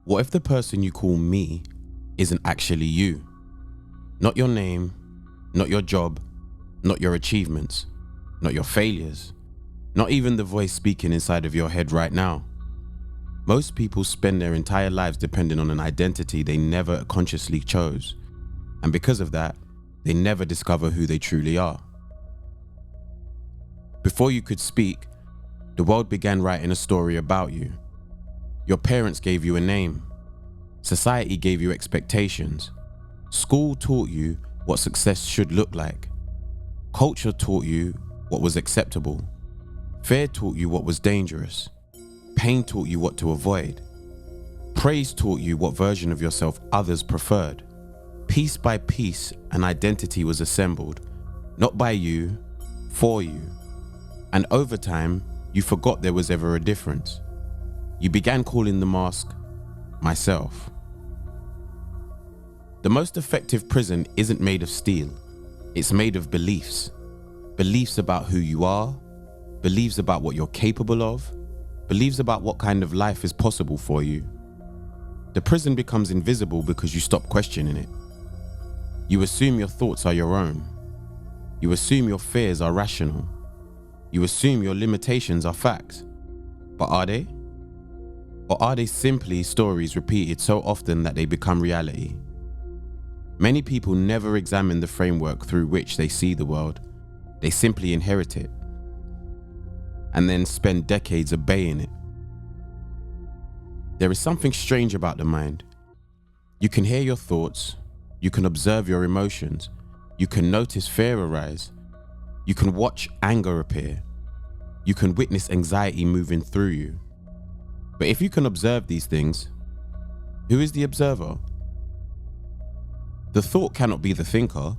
What if the person you call me isn't actually you? Not your name, not your job, not your achievements, not your failures, not even the voice speaking inside of your head right now. Most people spend their entire lives depending on an identity they never consciously chose, and because of that, they never discover who they truly are. Before you could speak, the world began writing a story about you. Your parents gave you a name. Society gave you expectations. School taught you what success should look like. Culture taught you what was acceptable. Fear taught you what was dangerous. Pain taught you what to avoid. Praise taught you what version of yourself others preferred. Piece by piece, an identity was assembled, not by you, for you. And over time, you forgot there was ever a difference. You began calling the mask myself. The most effective prison isn't made of steel. It's made of beliefs. Beliefs about who you are, beliefs about what you're capable of, beliefs about what kind of life is possible for you. The prison becomes invisible because you stop questioning it. You assume your thoughts are your own. You assume your fears are rational. You assume your limitations are facts. But are they? Or are they simply stories repeated so often that they become reality? Many people never examine the framework through which they see the world. They simply inherit it and then spend decades obeying it. There is something strange about the mind. You can hear your thoughts, you can observe your emotions, you can notice fear arise, you can watch anger appear, you can witness anxiety moving through you. But if you can observe these things, who is the observer? The thought cannot be the thinker.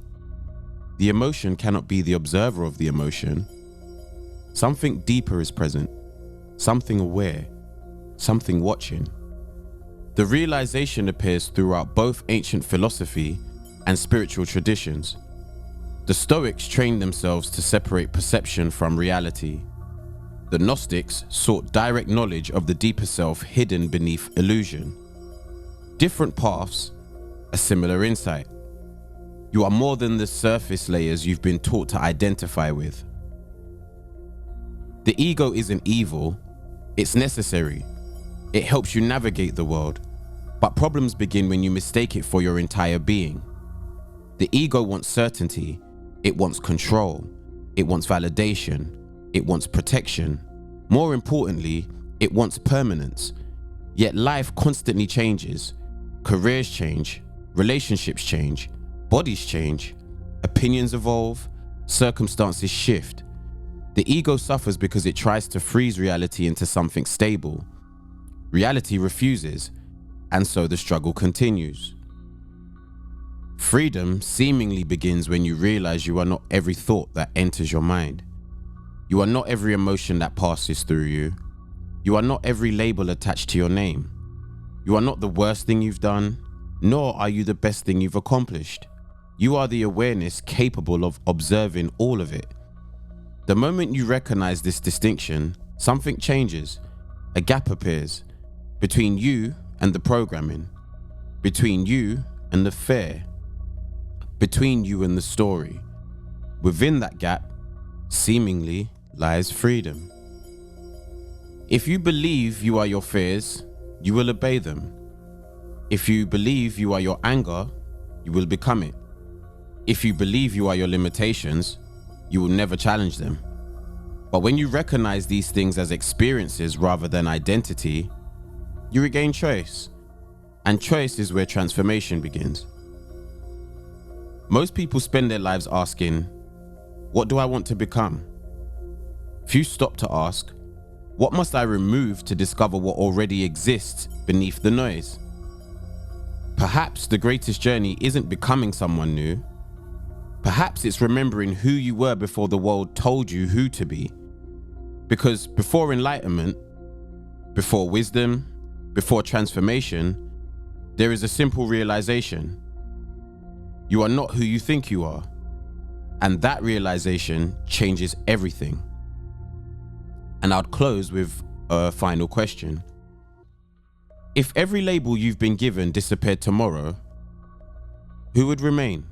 The emotion cannot be the observer of the emotion. Something deeper is present, something aware, something watching. The realization appears throughout both ancient philosophy and spiritual traditions. The Stoics trained themselves to separate perception from reality. The Gnostics sought direct knowledge of the deeper self hidden beneath illusion. Different paths, a similar insight. You are more than the surface layers you've been taught to identify with. The ego isn't evil, it's necessary. It helps you navigate the world, but problems begin when you mistake it for your entire being. The ego wants certainty, it wants control, it wants validation, it wants protection. More importantly, it wants permanence. Yet life constantly changes. Careers change, relationships change, bodies change, opinions evolve, circumstances shift. The ego suffers because it tries to freeze reality into something stable. Reality refuses, and so the struggle continues. Freedom seemingly begins when you realize you are not every thought that enters your mind. You are not every emotion that passes through you. You are not every label attached to your name. You are not the worst thing you've done, nor are you the best thing you've accomplished. You are the awareness capable of observing all of it. The moment you recognize this distinction, something changes. A gap appears between you and the programming, between you and the fear, between you and the story. Within that gap, seemingly, lies freedom. If you believe you are your fears, you will obey them. If you believe you are your anger, you will become it. If you believe you are your limitations, you will never challenge them. But when you recognize these things as experiences rather than identity, you regain choice. And choice is where transformation begins. Most people spend their lives asking, what do I want to become? Few stop to ask, what must I remove to discover what already exists beneath the noise? Perhaps the greatest journey isn't becoming someone new. Perhaps it's remembering who you were before the world told you who to be. Because before enlightenment, before wisdom, before transformation, there is a simple realization. You are not who you think you are. And that realization changes everything. And I'd close with a final question. If every label you've been given disappeared tomorrow, who would remain?